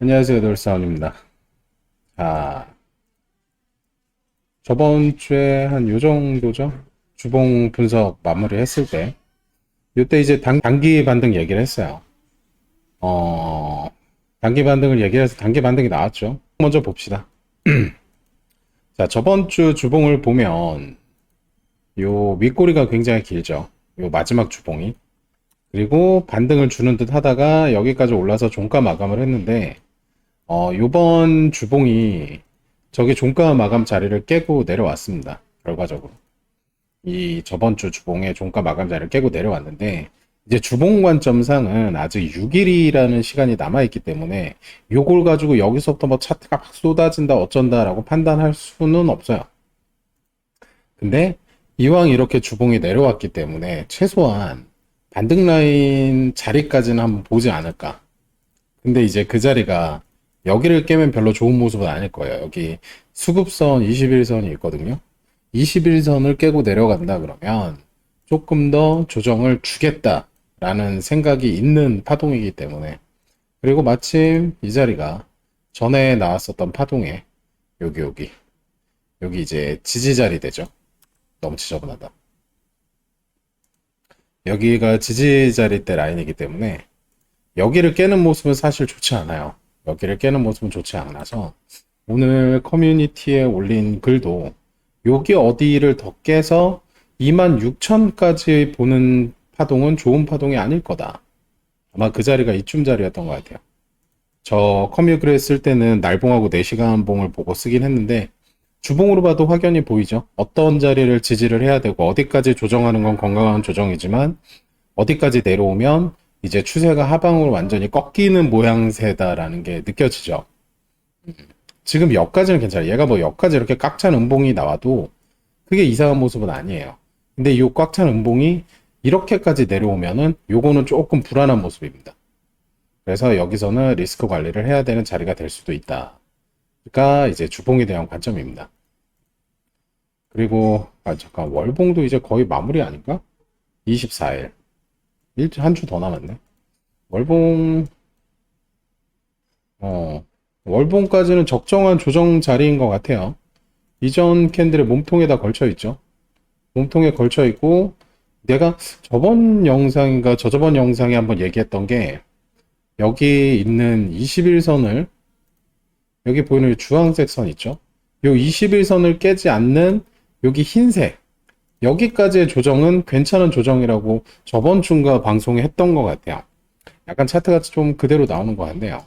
안녕하세요, 돌사원입니다. 자, 저번 주에 한 요 정도죠? 주봉 분석 마무리 했을 때, 요때 이제 단기 반등 얘기를 했어요. 어, 단기 반등을 얘기해서 단기 반등이 나왔죠. 먼저 봅시다. 자, 저번 주 주봉을 보면, 요 윗꼬리가 굉장히 길죠. 요 마지막 주봉이. 그리고 반등을 주는 듯 하다가 여기까지 올라서 종가 마감을 했는데, 요번 주봉이 저기 종가 마감 자리를 깨고 내려왔습니다. 결과적으로. 이 저번 주 주봉의 종가 마감 자리를 깨고 내려왔는데, 이제 주봉 관점상은 아직 6일이라는 시간이 남아있기 때문에 요걸 가지고 여기서부터 뭐 차트가 막 쏟아진다 어쩐다라고 판단할 수는 없어요. 근데 이왕 이렇게 주봉이 내려왔기 때문에 최소한 반등 라인 자리까지는 한번 보지 않을까. 근데 이제 그 자리가 여기를 깨면 별로 좋은 모습은 아닐 거예요. 여기 수급선 21선이 있거든요. 21선을 깨고 내려간다 그러면 조금 더 조정을 주겠다라는 생각이 있는 파동이기 때문에, 그리고 마침 이 자리가 전에 나왔었던 파동에 여기 이제 지지 자리 되죠. 너무 지저분하다. 여기가 지지 자리 때 라인이기 때문에 여기를 깨는 모습은 사실 좋지 않아요. 여기를 깨는 모습은 좋지 않아서 오늘 커뮤니티에 올린 글도 여기 어디를 더 깨서 26,000까지 보는 파동은 좋은 파동이 아닐 거다. 아마 그 자리가 이쯤 자리였던 것 같아요. 저 커뮤 글을 쓸 때는 날봉하고 4시간 봉을 보고 쓰긴 했는데 주봉으로 봐도 확연히 보이죠. 어떤 자리를 지지를 해야 되고 어디까지 조정하는 건 건강한 조정이지만 어디까지 내려오면 이제 추세가 하방으로 완전히 꺾이는 모양새다라는 게 느껴지죠. 지금 여기까지는 괜찮아요. 얘가 뭐 여기까지 이렇게 꽉 찬 음봉이 나와도 그게 이상한 모습은 아니에요. 근데 이 꽉 찬 음봉이 이렇게까지 내려오면은 요거는 조금 불안한 모습입니다. 그래서 여기서는 리스크 관리를 해야 되는 자리가 될 수도 있다. 그러니까 이제 주봉에 대한 관점입니다. 그리고 잠깐 월봉도 이제 거의 마무리 아닌가? 24일. 한 주 더 남았네. 월봉, 어, 월봉까지는 적정한 조정 자리인 것 같아요. 이전 캔들의 몸통에다 걸쳐 있죠. 몸통에 걸쳐 있고, 내가 저번 영상인가 저저번 영상에 한번 얘기했던 게, 여기 있는 21선을, 여기 보이는 주황색 선 있죠? 요 21선을 깨지 않는 여기 흰색, 여기까지의 조정은 괜찮은 조정이라고 저번 주인가 방송에 했던 것 같아요. 약간 차트가 좀 그대로 나오는 것 같네요.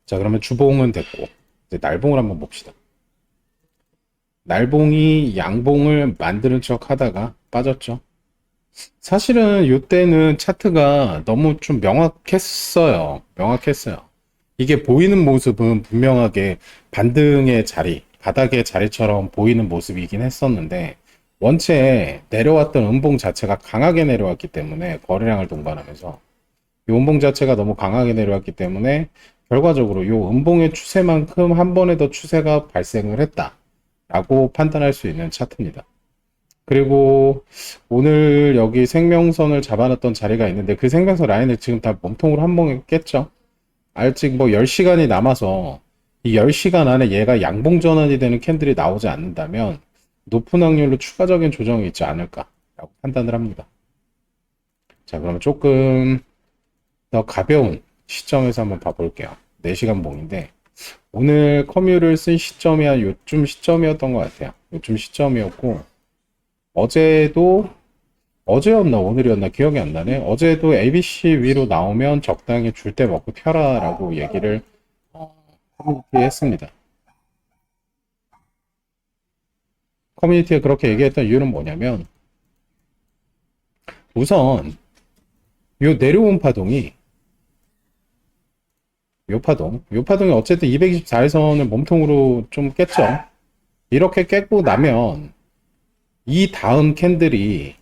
자, 그러면 주봉은 됐고, 이제 날봉을 한번 봅시다. 날봉이 양봉을 만드는 척 하다가 빠졌죠. 사실은 이때는 차트가 너무 좀 명확했어요. 명확했어요. 이게 보이는 모습은 분명하게 반등의 자리, 바닥의 자리처럼 보이는 모습이긴 했었는데, 원체 내려왔던 음봉 자체가 강하게 내려왔기 때문에 거래량을 동반하면서 이 음봉 자체가 너무 강하게 내려왔기 때문에 결과적으로 이 음봉의 추세만큼 한 번에 더 추세가 발생을 했다라고 판단할 수 있는 차트입니다. 그리고 오늘 여기 생명선을 잡아놨던 자리가 있는데 그 생명선 라인을 지금 다 몸통으로 한 번에 깼죠. 아직 뭐 10시간이 남아서 이 10시간 안에 얘가 양봉 전환이 되는 캔들이 나오지 않는다면 높은 확률로 추가적인 조정이 있지 않을까라고 판단을 합니다. 자, 그러면 조금 더 가벼운 시점에서 한번 봐볼게요. 4시간 봉인데 오늘 커뮤를 쓴 시점이 한 요쯤 시점이었던 것 같아요. 요쯤 시점이었고 어제도 어제였나 오늘이었나 기억이 안 나네. 어제도 ABC 위로 나오면 적당히 줄 때 먹고 펴라라고 얘기를 커뮤니티에 했습니다. 커뮤니티에 그렇게 얘기했던 이유는 뭐냐면 우선 요 내려온 파동이 요 파동이 어쨌든 224일선을 몸통으로 좀 깼죠. 이렇게 깼고 나면 이 다음 캔들이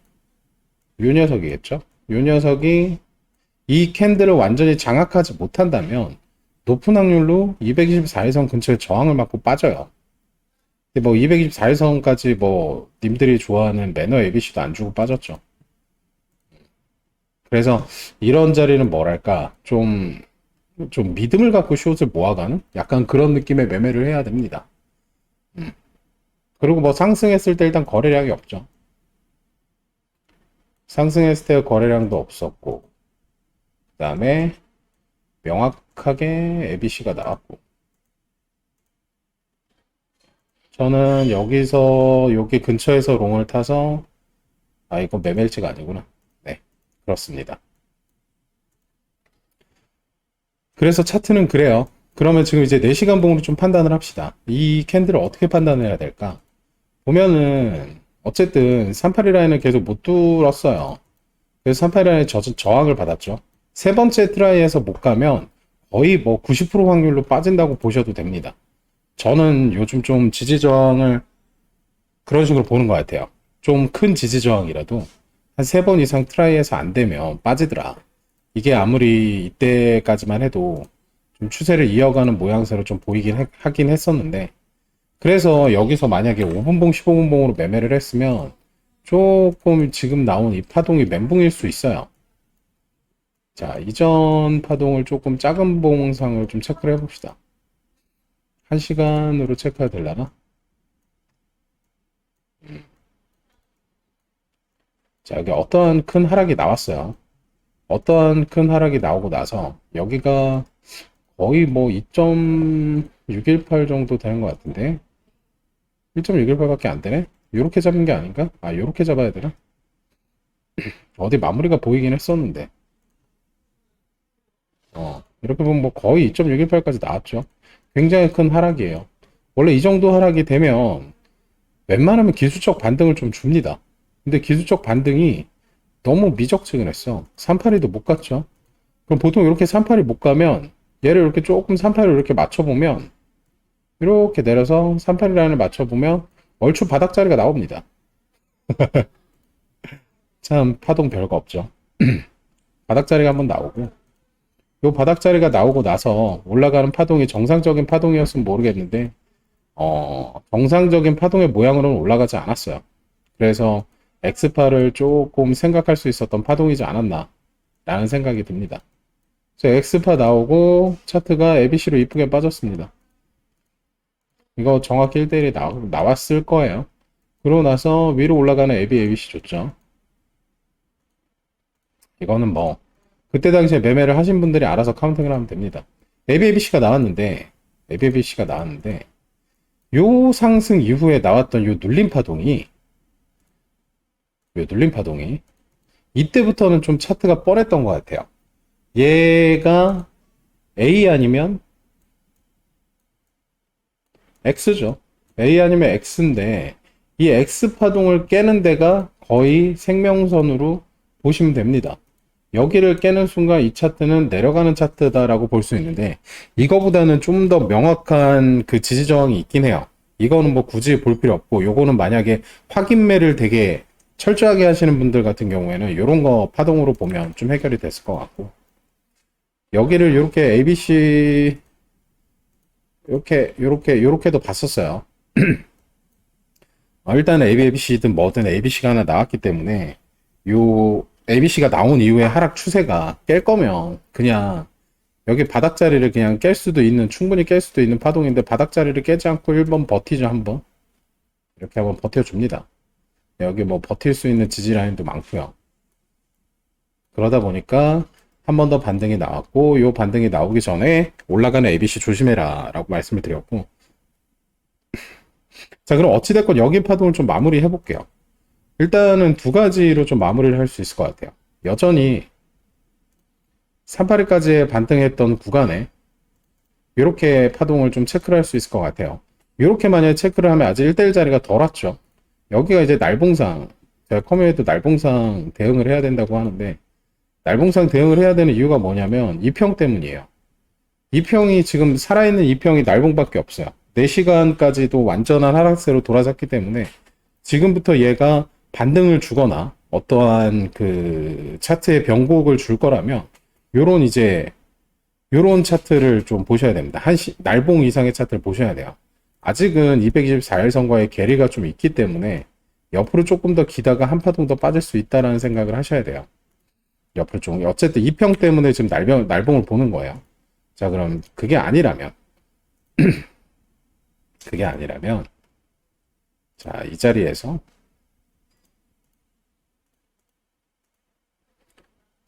요 녀석이겠죠. 요 녀석이 이 캔들을 완전히 장악하지 못한다면 높은 확률로 224일선 근처에 저항을 맞고 빠져요. 근데 뭐 224일선까지 뭐 님들이 좋아하는 매너 ABC도 안 주고 빠졌죠. 그래서 이런 자리는 뭐랄까 좀 좀 믿음을 갖고 숏을 모아가는 약간 그런 느낌의 매매를 해야 됩니다. 그리고 뭐 상승했을 때 일단 거래량이 없죠. 상승했을 때 거래량도 없었고, 그 다음에 명확하게 ABC가 나왔고, 저는 여기서 여기 근처에서 롱을 타서 이건 매매일지가 아니구나. 네, 그렇습니다. 그래서 차트는 그래요. 그러면 지금 이제 4시간 봉으로 좀 판단을 합시다. 이 캔들을 어떻게 판단해야 될까? 보면은 어쨌든 38일 라인을 계속 못 뚫었어요. 그래서 38일 라인에 저항을 받았죠. 세 번째 트라이에서 못 가면 거의 뭐 90% 확률로 빠진다고 보셔도 됩니다. 저는 요즘 좀 지지 저항을 그런 식으로 보는 것 같아요. 좀 큰 지지 저항이라도 한 3번 이상 트라이해서 안 되면 빠지더라. 이게 아무리 이때까지만 해도 좀 추세를 이어가는 모양새로 좀 보이긴 하긴 했었는데, 그래서 여기서 만약에 5분봉, 15분봉으로 매매를 했으면 조금 지금 나온 이 파동이 멘붕일 수 있어요. 자, 이전 파동을 조금 작은 봉상을 좀 체크를 해봅시다. 1시간으로 체크가 되려나? 자, 여기 어떠한 큰 하락이 나왔어요. 어떠한 큰 하락이 나오고 나서 여기가 거의 뭐 2.618 정도 되는 것 같은데 1.618밖에 안 되네? 요렇게 잡는 게 아닌가? 요렇게 잡아야 되나? 어디 마무리가 보이긴 했었는데 이렇게 보면 뭐 거의 2.618까지 나왔죠. 굉장히 큰 하락이에요. 원래 이 정도 하락이 되면 웬만하면 기술적 반등을 좀 줍니다. 근데 기술적 반등이 너무 미적지근했어. 382도 못 갔죠. 그럼 보통 이렇게 382 못 가면 얘를 이렇게 조금 382를 이렇게 맞춰보면 이렇게 내려서 382 라인을 맞춰보면 얼추 바닥자리가 나옵니다. 참 파동 별거 없죠. 바닥자리가 한번 나오고 요 바닥자리가 나오고 나서 올라가는 파동이 정상적인 파동이었으면 모르겠는데 정상적인 파동의 모양으로는 올라가지 않았어요. 그래서 X파를 조금 생각할 수 있었던 파동이지 않았나 라는 생각이 듭니다. 그래서 X파 나오고 차트가 ABC로 이쁘게 빠졌습니다. 이거 정확히 1대1이 나왔을 거예요. 그러고 나서 위로 올라가는 AB, ABC 좋죠. 이거는 뭐 그때 당시에 매매를 하신 분들이 알아서 카운팅을 하면 됩니다. AB, ABC가 나왔는데 AB, ABC가 나왔는데 요 상승 이후에 나왔던 요 눌림 파동이 이때부터는 좀 차트가 뻔했던 것 같아요. 얘가 A 아니면 X죠. A 아니면 X인데 이 X 파동을 깨는 데가 거의 생명선으로 보시면 됩니다. 여기를 깨는 순간 이 차트는 내려가는 차트다라고 볼 수 있는데 이거보다는 좀 더 명확한 그 지지 저항이 있긴 해요. 이거는 뭐 굳이 볼 필요 없고 요거는 만약에 확인매를 되게 철저하게 하시는 분들 같은 경우에는 이런 거 파동으로 보면 좀 해결이 됐을 것 같고 여기를 이렇게 ABC 요렇게도 봤었어요. 일단 ABC든 뭐든 ABC가 하나 나왔기 때문에 요 ABC가 나온 이후에 하락 추세가 깰 거면 그냥 여기 바닥자리를 그냥 충분히 깰 수도 있는 파동인데 바닥자리를 깨지 않고 1번 버티죠. 한번 이렇게 한번 버텨줍니다. 여기 뭐 버틸 수 있는 지지 라인도 많고요. 그러다 보니까 한 번 더 반등이 나왔고 요 반등이 나오기 전에 올라가는 ABC 조심해라 라고 말씀을 드렸고 자 그럼 어찌됐건 여기 파동을 좀 마무리 해볼게요. 일단은 두 가지로 좀 마무리를 할 수 있을 것 같아요. 여전히 382까지 반등했던 구간에 이렇게 파동을 좀 체크를 할 수 있을 것 같아요. 이렇게 만약에 체크를 하면 아직 1대1 자리가 덜 왔죠. 여기가 이제 날봉상, 제가 커뮤니티도 날봉상 대응을 해야 된다고 하는데 날봉상 대응을 해야 되는 이유가 뭐냐면 이평 때문이에요. 이평이 지금 살아있는 이평이 날봉밖에 없어요. 4시간까지도 완전한 하락세로 돌아섰기 때문에 지금부터 얘가 반등을 주거나 어떠한 그 차트의 변곡을 줄 거라면 요런 차트를 좀 보셔야 됩니다. 날봉 이상의 차트를 보셔야 돼요. 아직은 224일 선과의 괴리가 좀 있기 때문에 옆으로 조금 더 기다가 한 파동 더 빠질 수 있다라는 생각을 하셔야 돼요. 옆으로 좀 어쨌든 이평 때문에 지금 날봉을 보는 거예요. 자, 그럼 그게 아니라면, 자, 이 자리에서,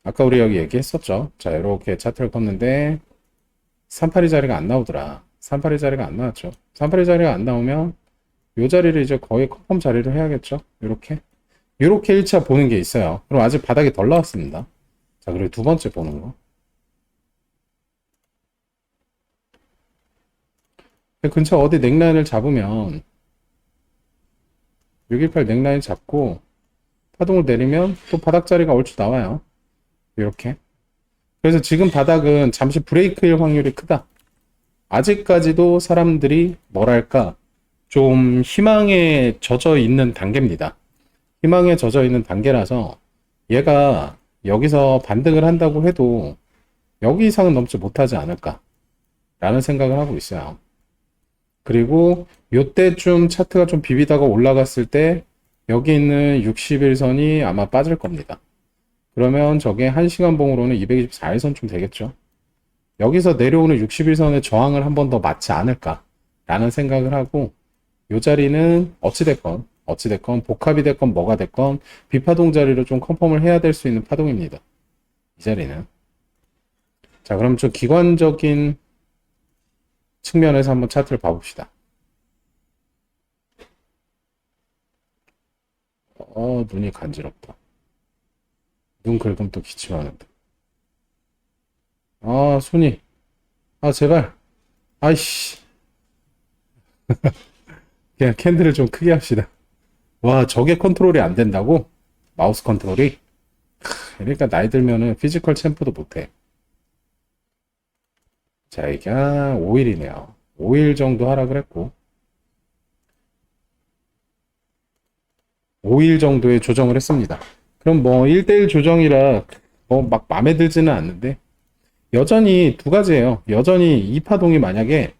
아까 우리 여기 얘기했었죠. 자, 이렇게 차트를 컸는데, 38이 자리가 안 나오더라. 38이 자리가 안 나왔죠. 38이 자리가 안 나오면, 요 자리를 이제 거의 컨펌 자리를 해야겠죠. 이렇게 1차 보는 게 있어요. 그럼 아직 바닥이 덜 나왔습니다. 자, 그리고 두 번째 보는 거. 근처 어디 넥라인을 잡으면 618 넥라인 잡고 파동을 내리면 또 바닥 자리가 얼추 나와요. 이렇게. 그래서 지금 바닥은 잠시 브레이크일 확률이 크다. 아직까지도 사람들이 뭐랄까 좀 희망에 젖어 있는 단계입니다. 희망에 젖어 있는 단계라서 얘가 여기서 반등을 한다고 해도 여기 이상은 넘지 못하지 않을까 라는 생각을 하고 있어요. 그리고 요때쯤 차트가 좀 비비다가 올라갔을 때 여기 있는 60일선이 아마 빠질 겁니다. 그러면 저게 1시간 봉으로는 224일선쯤 되겠죠. 여기서 내려오는 60일선의 저항을 한 번 더 맞지 않을까 라는 생각을 하고 요 자리는 어찌됐건 복합이 됐건 뭐가 됐건 비파동 자리로 좀 컨펌을 해야 될 수 있는 파동입니다. 이 자리는. 자, 그럼 좀 기관적인 측면에서 한번 차트를 봐봅시다. 눈이 간지럽다. 눈 긁으면 또 기침하는데. 손이. 제발. 아이씨. 그냥 캔들을 좀 크게 합시다. 와, 저게 컨트롤이 안 된다고? 마우스 컨트롤이? 그러니까 나이 들면은 피지컬 챔프도 못해. 자, 이게 5일이네요. 5일 정도 하락을 했고 5일 정도의 조정을 했습니다. 그럼 뭐 1대1 조정이라 뭐 막 마음에 들지는 않는데 여전히 두 가지예요. 여전히 이 파동이 만약에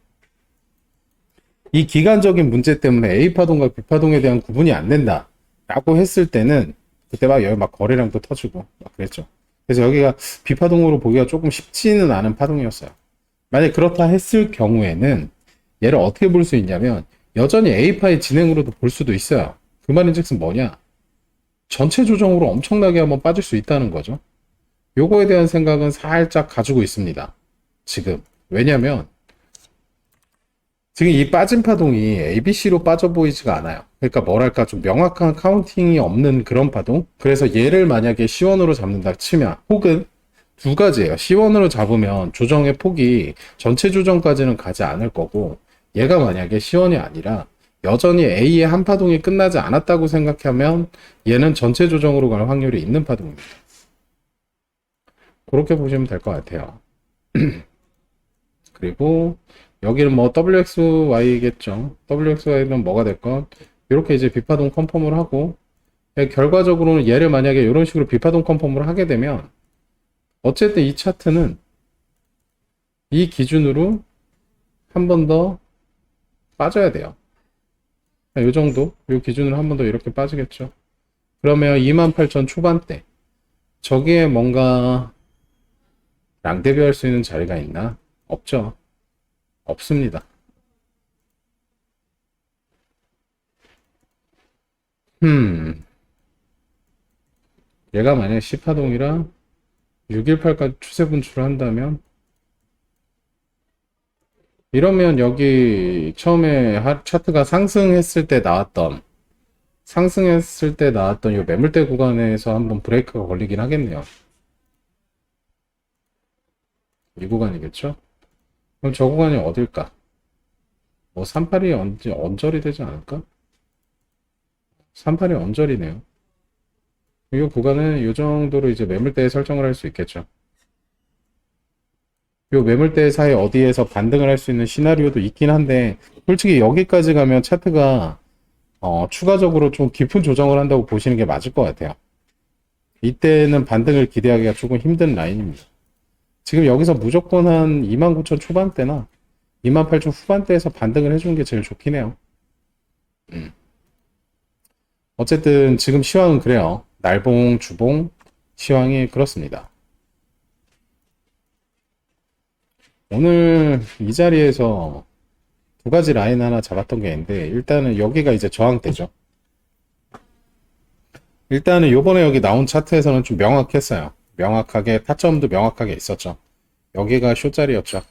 이 기간적인 문제 때문에 A파동과 B파동에 대한 구분이 안 된다 라고 했을 때는 그때 막 여기 막 거래량도 터지고 막 그랬죠. 그래서 여기가 B파동으로 보기가 조금 쉽지는 않은 파동이었어요. 만약 그렇다 했을 경우에는 얘를 어떻게 볼 수 있냐면 여전히 A파의 진행으로도 볼 수도 있어요. 그 말인즉슨 뭐냐? 전체 조정으로 엄청나게 한번 빠질 수 있다는 거죠. 요거에 대한 생각은 살짝 가지고 있습니다. 지금. 왜냐면 지금 이 빠진 파동이 ABC로 빠져 보이지가 않아요. 그러니까 뭐랄까 좀 명확한 카운팅이 없는 그런 파동. 그래서 얘를 만약에 C1으로 잡는다 치면 혹은 두 가지예요. C1으로 잡으면 조정의 폭이 전체 조정까지는 가지 않을 거고 얘가 만약에 C1이 아니라 여전히 A의 한 파동이 끝나지 않았다고 생각하면 얘는 전체 조정으로 갈 확률이 있는 파동입니다. 그렇게 보시면 될 것 같아요. 그리고 여기는 뭐 WXY겠죠. WXY는 뭐가 됐건 이렇게 이제 비파동 컨펌을 하고 결과적으로는 얘를 만약에 이런 식으로 비파동 컨펌을 하게 되면 어쨌든 이 차트는 이 기준으로 한 번 더 빠져야 돼요. 이 정도, 이 기준으로 한 번 더 이렇게 빠지겠죠. 그러면 28,000 초반대 저기에 뭔가 랑대비할 수 있는 자리가 있나? 없죠. 없습니다. 얘가 만약에 10파동이라 618까지 추세 분출을 한다면 이러면 여기 처음에 차트가 상승했을 때 나왔던 이 매물대 구간에서 한번 브레이크가 걸리긴 하겠네요. 이 구간이겠죠? 그럼 저 구간이 어딜까? 뭐 38이 언저리 되지 않을까? 38이 언저리네요. 이 구간은 이 정도로 이제 매물대에 설정을 할 수 있겠죠. 요 매물대 사이 어디에서 반등을 할 수 있는 시나리오도 있긴 한데 솔직히 여기까지 가면 차트가 추가적으로 좀 깊은 조정을 한다고 보시는 게 맞을 것 같아요. 이때는 반등을 기대하기가 조금 힘든 라인입니다. 지금 여기서 무조건 한 29,000 초반대나 28,000 후반대에서 반등을 해주는 게 제일 좋긴 해요. 어쨌든 지금 시황은 그래요. 날봉, 주봉, 시황이 그렇습니다. 오늘 이 자리에서 두 가지 라인 하나 잡았던 게 있는데, 일단은 여기가 이제 저항대죠. 일단은 요번에 여기 나온 차트에서는 좀 명확했어요. 명확하게, 타점도 명확하게 있었죠. 여기가 쇼자리였죠.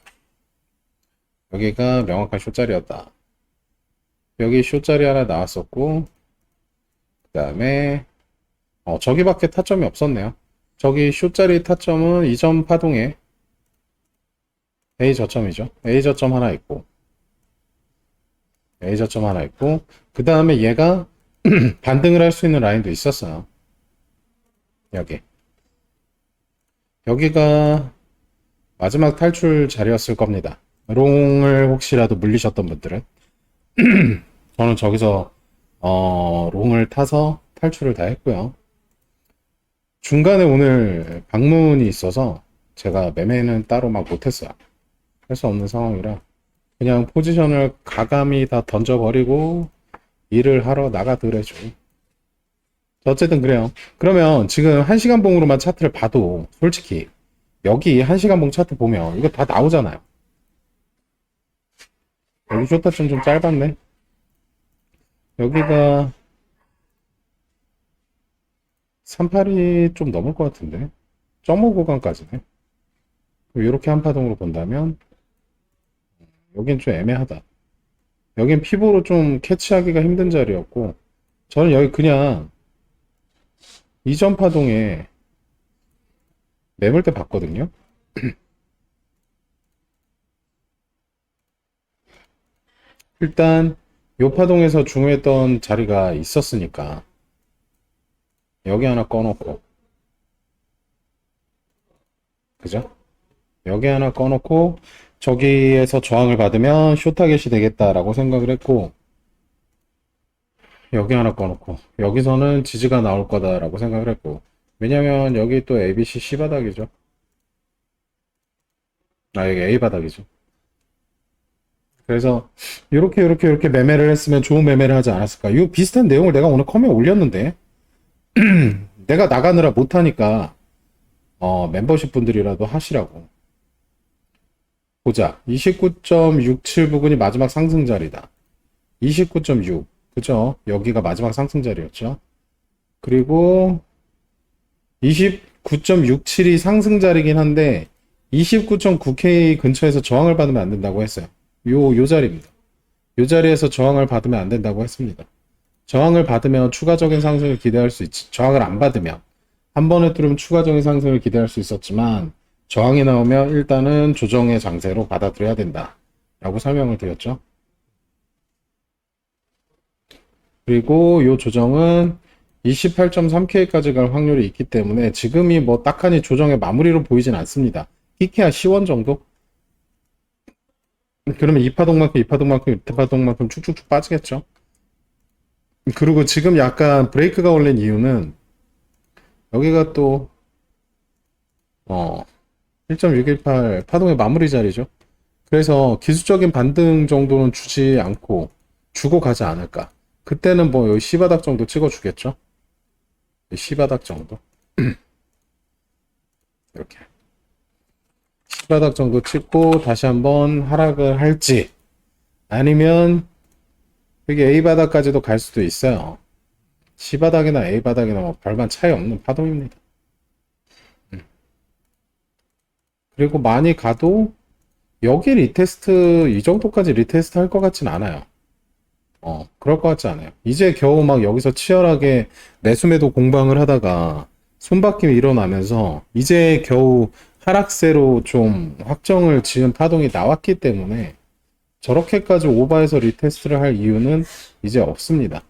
여기가 명확한 쇼자리였다. 여기 쇼자리 하나 나왔었고, 그 다음에, 저기밖에 타점이 없었네요. 저기 쇼자리 타점은 이전 파동에 A 저점이죠. A 저점 하나 있고, A 저점 하나 있고, 그 다음에 얘가 반등을 할 수 있는 라인도 있었어요. 여기. 여기가 마지막 탈출 자리였을 겁니다. 롱을 혹시라도 물리셨던 분들은. 저는 저기서, 롱을 타서 탈출을 다 했고요. 중간에 오늘 방문이 있어서 제가 매매는 따로 막 못했어요. 할 수 없는 상황이라 그냥 포지션을 가감히 다 던져버리고 일을 하러 나가더래죠. 어쨌든 그래요. 그러면 지금 1시간 봉으로만 차트를 봐도 솔직히 여기 1시간 봉 차트 보면 이거 다 나오잖아요. 여기 쇼타점 좀 짧았네. 여기가 38이 좀 넘을 것 같은데. 점호 구간까지네. 이렇게 한 파동으로 본다면 여긴 좀 애매하다. 여긴 피보로 좀 캐치하기가 힘든 자리였고, 저는 여기 그냥 이전 파동에 매물 때 봤거든요. 일단 요 파동에서 중요했던 자리가 있었으니까 여기 하나 꺼놓고, 그죠? 여기 하나 꺼놓고 저기에서 저항을 받으면 숏타겟이 되겠다라고 생각을 했고, 여기 하나 꺼놓고 여기서는 지지가 나올 거다라고 생각을 했고, 왜냐면 여기 또 ABC C 바닥이죠. 아, 여기 A 바닥이죠. 그래서 이렇게 매매를 했으면 좋은 매매를 하지 않았을까. 이 비슷한 내용을 내가 오늘 컴에 올렸는데 내가 나가느라 못하니까 멤버십 분들이라도 하시라고. 보자. 29.67 부근이 마지막 상승 자리다. 29.6. 그죠? 여기가 마지막 상승 자리였죠. 그리고 29.67이 상승 자리긴 한데 29.9K 근처에서 저항을 받으면 안 된다고 했어요. 요 자리입니다. 요 자리에서 저항을 받으면 안 된다고 했습니다. 저항을 받으면 추가적인 상승을 기대할 수 있지. 저항을 안 받으면 한 번에 뚫으면 추가적인 상승을 기대할 수 있었지만, 저항이 나오면 일단은 조정의 장세로 받아들여야 된다 라고 설명을 드렸죠. 그리고 이 조정은 28.3K까지 갈 확률이 있기 때문에 지금이 뭐 딱하니 조정의 마무리로 보이진 않습니다. 끼케야 C1 정도? 그러면 이 파동만큼 쭉쭉쭉 빠지겠죠. 그리고 지금 약간 브레이크가 올린 이유는 여기가 또 1.618 파동의 마무리 자리죠. 그래서 기술적인 반등 정도는 주지 않고 주고 가지 않을까. 그때는 뭐 여기 C바닥 정도 찍어주겠죠. C바닥 정도. 이렇게 C바닥 정도 찍고 다시 한번 하락을 할지, 아니면 여기 A바닥까지도 갈 수도 있어요. C바닥이나 A바닥이나 뭐 별반 차이 없는 파동입니다. 그리고 많이 가도 여기 리테스트, 이 정도까지 리테스트 할 것 같진 않아요. 그럴 것 같지 않아요. 이제 겨우 막 여기서 치열하게 매수매도 공방을 하다가 손바뀜이 일어나면서 이제 겨우 하락세로 좀 확정을 지은 파동이 나왔기 때문에 저렇게까지 오버해서 리테스트를 할 이유는 이제 없습니다.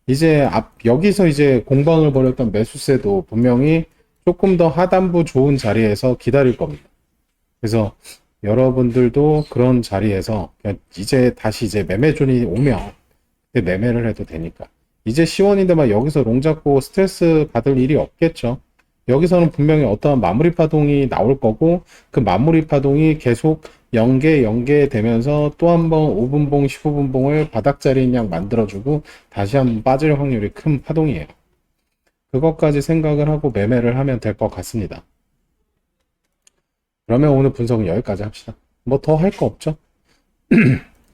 이제 여기서 이제 공방을 벌였던 매수세도 분명히 조금 더 하단부 좋은 자리에서 기다릴 겁니다. 그래서 여러분들도 그런 자리에서 이제 다시 이제 매매존이 오면 매매를 해도 되니까. 이제 시원인데 막 여기서 롱 잡고 스트레스 받을 일이 없겠죠. 여기서는 분명히 어떠한 마무리 파동이 나올 거고, 그 마무리 파동이 계속 연계 되면서 또 한 번 5분봉, 15분봉을 바닥자리인 양 만들어주고 다시 한번 빠질 확률이 큰 파동이에요. 그것까지 생각을 하고 매매를 하면 될 것 같습니다. 그러면 오늘 분석은 여기까지 합시다. 뭐 더 할 거 없죠.